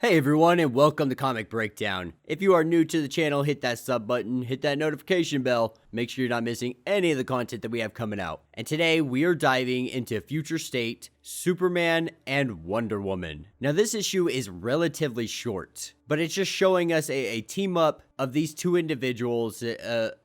Hey everyone, and welcome to Comic Breakdown. If you are new to the channel, hit that sub button, hit that notification bell, make sure you're not missing any of the content that we have coming out. And today we are diving into Future State, Superman, and Wonder Woman. Now this issue is relatively short, but it's just showing us a team up of these two individuals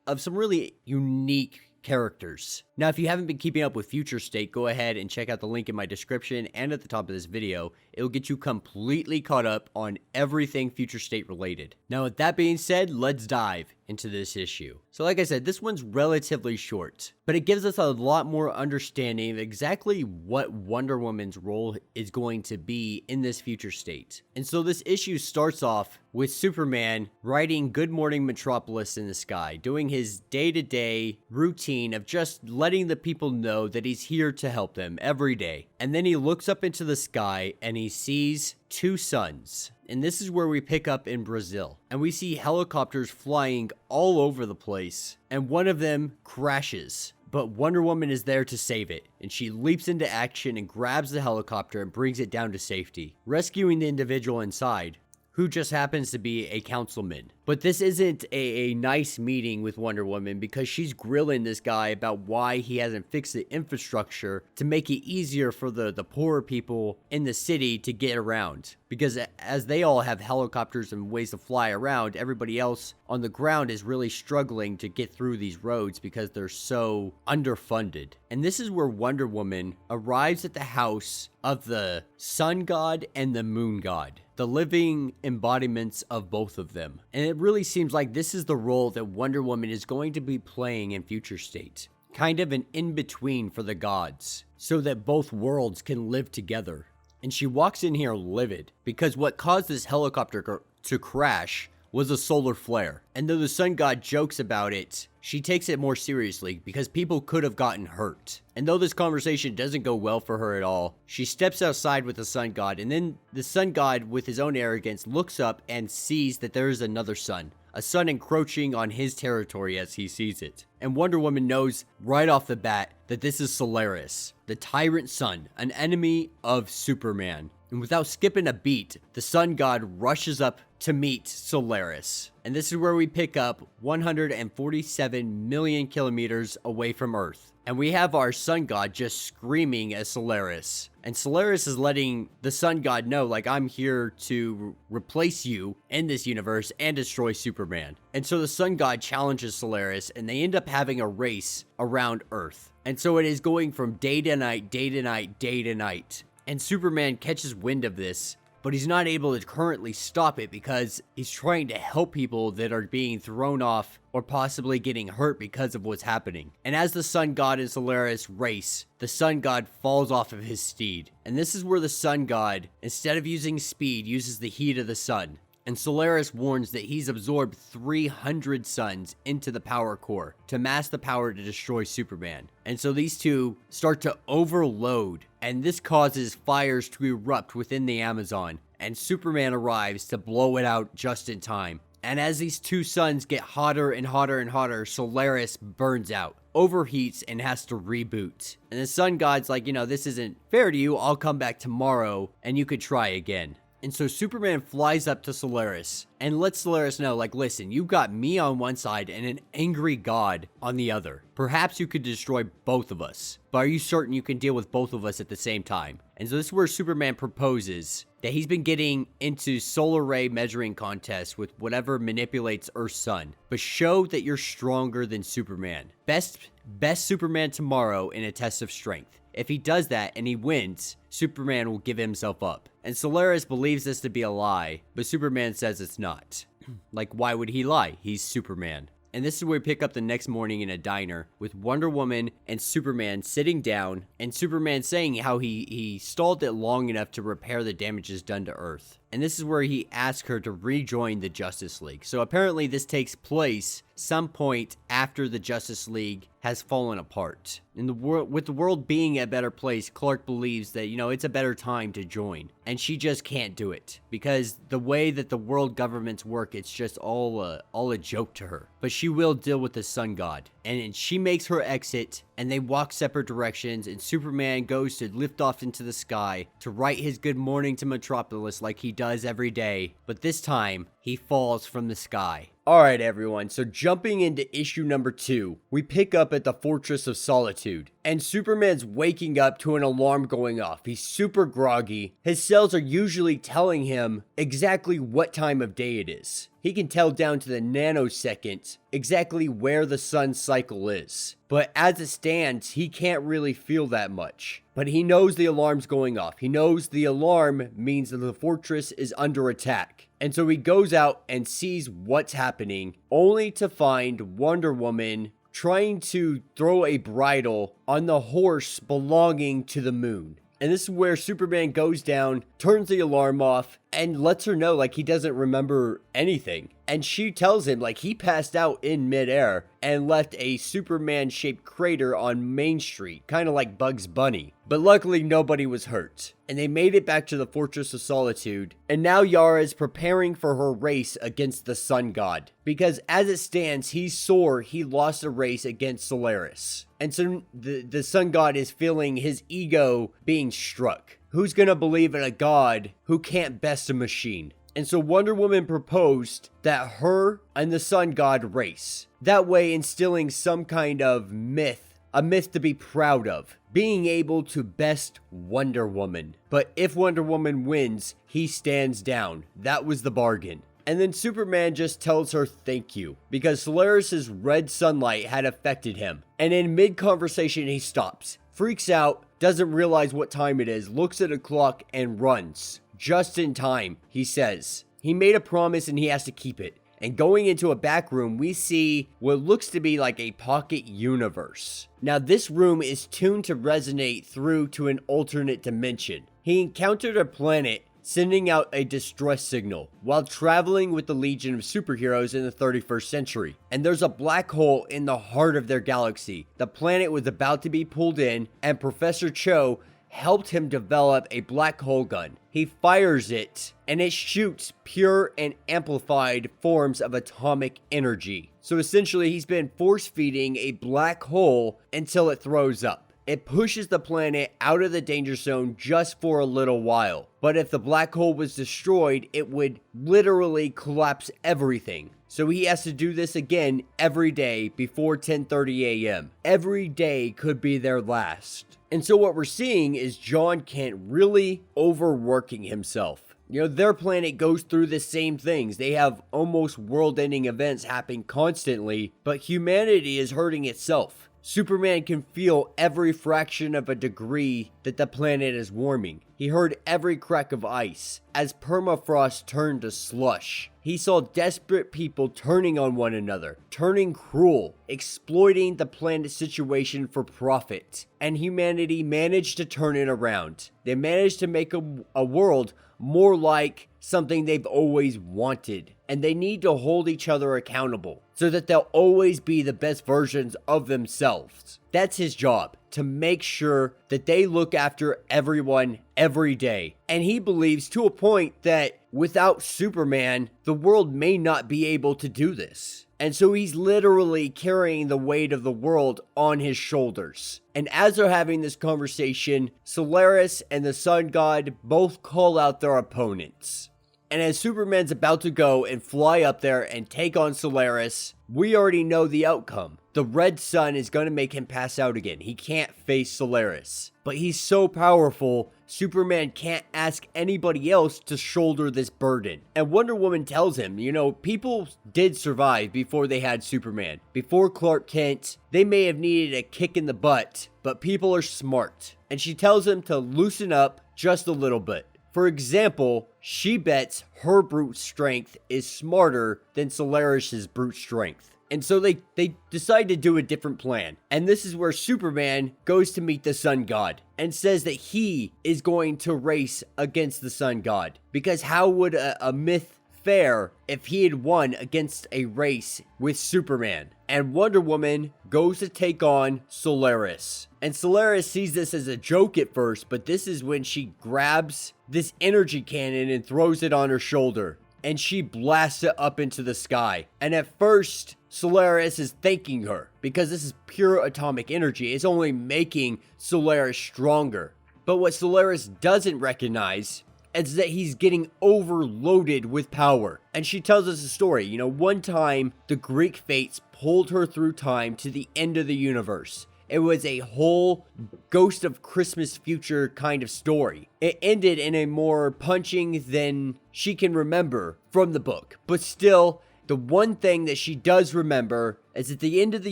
of some really unique characters. Now, if you haven't been keeping up with Future State, go ahead and check out the link in my description and at the top of this video. It'll get you completely caught up on everything Future State related. Now, with that being said, let's dive into this issue. So like I said, this one's relatively short, but it gives us a lot more understanding of exactly what Wonder Woman's role is going to be in this future state. And so this issue starts off with Superman riding Good Morning Metropolis in the sky, doing his day-to-day routine of just letting the people know that he's here to help them every day. And then he looks up into the sky and he sees two suns. And this is where we pick up in Brazil. And we see helicopters flying all over the place. And one of them crashes. But Wonder Woman is there to save it. And she leaps into action and grabs the helicopter and brings it down to safety, rescuing the individual inside, who just happens to be a councilman. But this isn't a nice meeting with Wonder Woman, because she's grilling this guy about why he hasn't fixed the infrastructure to make it easier for the poorer people in the city to get around. Because as they all have helicopters and ways to fly around, everybody else on the ground is really struggling to get through these roads because they're so underfunded. And this is where Wonder Woman arrives at the house of the sun god and the moon god, the living embodiments of both of them. And it really seems like this is the role that Wonder Woman is going to be playing in Future State. Kind of an in-between for the gods, so that both worlds can live together. And she walks in here livid, because what caused this helicopter to crash was a solar flare. And though the sun god jokes about it, she takes it more seriously because people could have gotten hurt. And though this conversation doesn't go well for her at all, she steps outside with the sun god, and then the sun god, with his own arrogance, looks up and sees that there is another sun. A sun encroaching on his territory as he sees it. And Wonder Woman knows right off the bat that this is Solaris, the tyrant sun, an enemy of Superman. And without skipping a beat, the sun god rushes up to meet Solaris. And this is where we pick up 147 million kilometers away from Earth. And we have our sun god just screaming at Solaris. And Solaris is letting the sun god know, like, I'm here to replace you in this universe and destroy Superman. And so the sun god challenges Solaris, and they end up having a race around Earth. And so it is going from day to night, day to night, day to night. And Superman catches wind of this, but he's not able to currently stop it because he's trying to help people that are being thrown off or possibly getting hurt because of what's happening. And as the sun god and Solaris race, the sun god falls off of his steed. And this is where the sun god, instead of using speed, uses the heat of the sun. And Solaris warns that he's absorbed 300 suns into the power core to mass the power to destroy Superman. And so these two start to overload, and this causes fires to erupt within the Amazon. And Superman arrives to blow it out just in time. And as these two suns get hotter and hotter and hotter, Solaris burns out, overheats, and has to reboot. And the sun god's like, this isn't fair to you. I'll come back tomorrow and you could try again. And so Superman flies up to Solaris and lets Solaris know, like, listen, you've got me on one side and an angry god on the other. Perhaps you could destroy both of us, but are you certain you can deal with both of us at the same time? And so this is where Superman proposes that he's been getting into solar ray measuring contests with whatever manipulates Earth's sun, but show that you're stronger than Superman. Best Superman tomorrow in a test of strength. If he does that and he wins, Superman will give himself up. And Solaris believes this to be a lie, but Superman says it's not. Like, why would he lie? He's Superman. And this is where we pick up the next morning in a diner with Wonder Woman and Superman sitting down, and Superman saying how he stalled it long enough to repair the damages done to Earth. And this is where he asks her to rejoin the Justice League. So apparently this takes place some point after the Justice League has fallen apart. In the world, with the world being a better place, Clark believes that, it's a better time to join. And she just can't do it because the way that the world governments work, it's just all a joke to her. But she will deal with the sun god. and she makes her exit, and they walk separate directions, and Superman goes to lift off into the sky to write his good morning to Metropolis like he does every day, but this time, he falls from the sky. Alright everyone, so jumping into issue number 2, we pick up at the Fortress of Solitude, and Superman's waking up to an alarm going off. He's super groggy. His cells are usually telling him exactly what time of day it is. He can tell down to the nanosecond exactly where the sun's cycle is. But as it stands, he can't really feel that much. But he knows the alarm's going off. He knows the alarm means that the fortress is under attack. And so he goes out and sees what's happening, only to find Wonder Woman trying to throw a bridle on the horse belonging to the moon. And this is where Superman goes down, turns the alarm off, and lets her know like he doesn't remember anything. And she tells him like he passed out in midair and left a Superman-shaped crater on Main Street, kind of like Bugs Bunny. But luckily nobody was hurt. And they made it back to the Fortress of Solitude. And now Yara is preparing for her race against the Sun God. Because as it stands, he's sore he lost a race against Solaris. And so the Sun God is feeling his ego being struck. Who's gonna believe in a god who can't best a machine? And so Wonder Woman proposed that her and the Sun God race. That way instilling some kind of myth, a myth to be proud of. Being able to best Wonder Woman. But if Wonder Woman wins, he stands down. That was the bargain. And then Superman just tells her thank you, because Solaris's red sunlight had affected him. And in mid-conversation he stops, freaks out, doesn't realize what time it is, looks at a clock and runs. Just in time, he says. He made a promise and he has to keep it. And going into a back room, we see what looks to be like a pocket universe. Now this room is tuned to resonate through to an alternate dimension. He encountered a planet sending out a distress signal while traveling with the Legion of Superheroes in the 31st century. And there's a black hole in the heart of their galaxy. The planet was about to be pulled in, and Professor Cho helped him develop a black hole gun. He fires it, and it shoots pure and amplified forms of atomic energy. So essentially, he's been force-feeding a black hole until it throws up. It pushes the planet out of the danger zone just for a little while. But if the black hole was destroyed, it would literally collapse everything. So he has to do this again every day before 10:30 a.m. Every day could be their last. And so what we're seeing is John Kent really overworking himself. You know, their planet goes through the same things. They have almost world-ending events happen constantly, but humanity is hurting itself. Superman can feel every fraction of a degree that the planet is warming. He heard every crack of ice as permafrost turned to slush. He saw desperate people turning on one another, turning cruel, exploiting the planet's situation for profit. And humanity managed to turn it around. They managed to make a world more like something they've always wanted. And they need to hold each other accountable so that they'll always be the best versions of themselves. That's his job, to make sure that they look after everyone every day. And he believes to a point that without Superman, the world may not be able to do this. And so he's literally carrying the weight of the world on his shoulders. And as they're having this conversation, Solaris and the Sun God both call out their opponents. And as Superman's about to go and fly up there and take on Solaris, we already know the outcome. The red sun is going to make him pass out again. He can't face Solaris. But he's so powerful, Superman can't ask anybody else to shoulder this burden. And Wonder Woman tells him, you know, people did survive before they had Superman. Before Clark Kent, they may have needed a kick in the butt, but people are smart. And she tells him to loosen up just a little bit. For example, she bets her brute strength is smarter than Solaris's brute strength. And so they decide to do a different plan. And this is where Superman goes to meet the Sun God and says that he is going to race against the Sun God. Because how would a myth fare if he had won against a race with Superman? And Wonder Woman goes to take on Solaris. And Solaris sees this as a joke at first, but this is when she grabs this energy cannon and throws it on her shoulder. and she blasts it up into the sky. And at first, Solaris is thanking her because this is pure atomic energy. It's only making Solaris stronger. But what Solaris doesn't recognize is that he's getting overloaded with power. And she tells us a story. You know, one time the Greek fates pulled her through time to the end of the universe. It was a whole Ghost of Christmas Future kind of story. It ended in a more punching than she can remember from the book. But still, the one thing that she does remember is at the end of the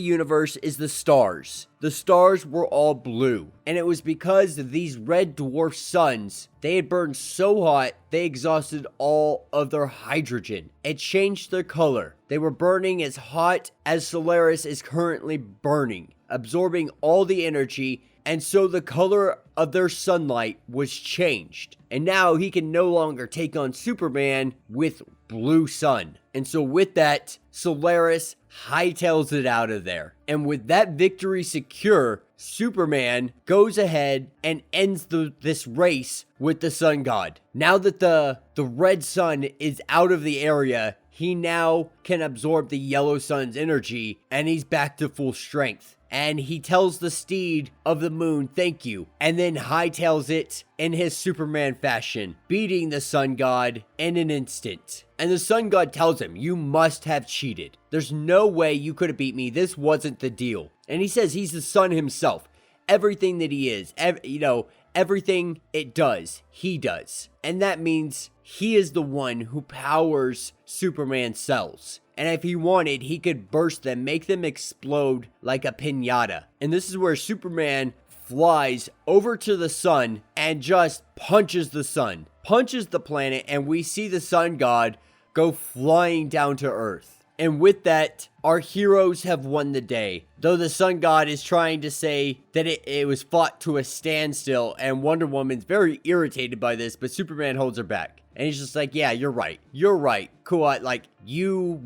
universe is the stars. The stars were all blue. And it was because of these red dwarf suns, they had burned so hot, they exhausted all of their hydrogen. It changed their color. They were burning as hot as Solaris is currently burning, absorbing all the energy, and so the color of their sunlight was changed. And now he can no longer take on Superman with blue sun. And so with that, Solaris hightails it out of there. And with that victory secure, Superman goes ahead and ends this race with the sun god. Now that the red sun is out of the area, he now can absorb the yellow sun's energy, and he's back to full strength. And he tells the steed of the moon, thank you, and then hightails it in his Superman fashion, beating the sun god in an instant. And the sun god tells him, you must have cheated. There's no way you could have beat me. This wasn't the deal. And he says he's the sun himself. Everything that he is, everything it does, he does. And that means he is the one who powers Superman's cells. And if he wanted, he could burst them, make them explode like a piñata. And this is where Superman flies over to the sun and just punches the sun, punches the planet, and we see the sun god go flying down to Earth. And with that, our heroes have won the day. Though the sun god is trying to say that it was fought to a standstill, and Wonder Woman's very irritated by this, but Superman holds her back. And he's just like, yeah, you're right. You're right. Cool. Like, you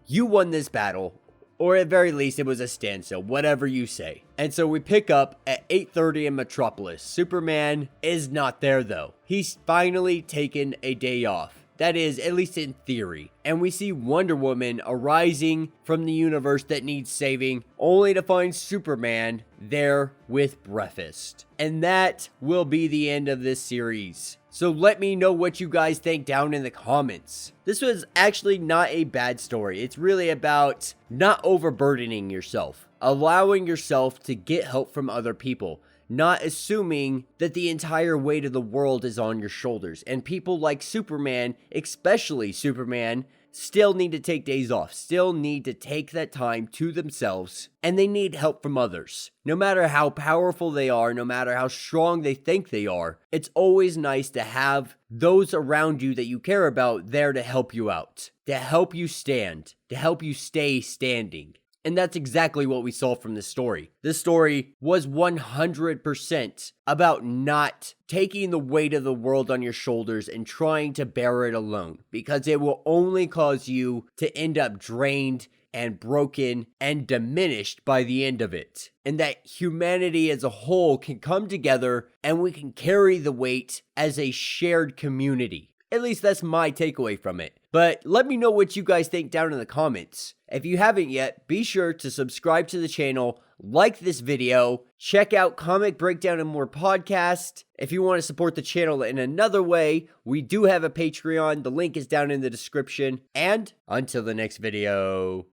won this battle. Or at very least, it was a standstill. Whatever you say. And so we pick up at 8:30 in Metropolis. Superman is not there, though. He's finally taken a day off. That is, at least in theory. And we see Wonder Woman arising from the universe that needs saving, only to find Superman there with breakfast. And that will be the end of this series. So let me know what you guys think down in the comments. This was actually not a bad story. It's really about not overburdening yourself, allowing yourself to get help from other people, not assuming that the entire weight of the world is on your shoulders. And people like Superman, especially Superman, still need to take days off, still need to take that time to themselves, and they need help from others. No matter how powerful they are, no matter how strong they think they are, it's always nice to have those around you that you care about there to help you out, to help you stand, to help you stay standing. And that's exactly what we saw from this story. This story was 100% about not taking the weight of the world on your shoulders and trying to bear it alone, because it will only cause you to end up drained and broken and diminished by the end of it. And that humanity as a whole can come together and we can carry the weight as a shared community. At least that's my takeaway from it. But let me know what you guys think down in the comments. If you haven't yet, be sure to subscribe to the channel, like this video, check out Comic Breakdown and More podcast. If you want to support the channel in another way, we do have a Patreon. The link is down in the description. And until the next video.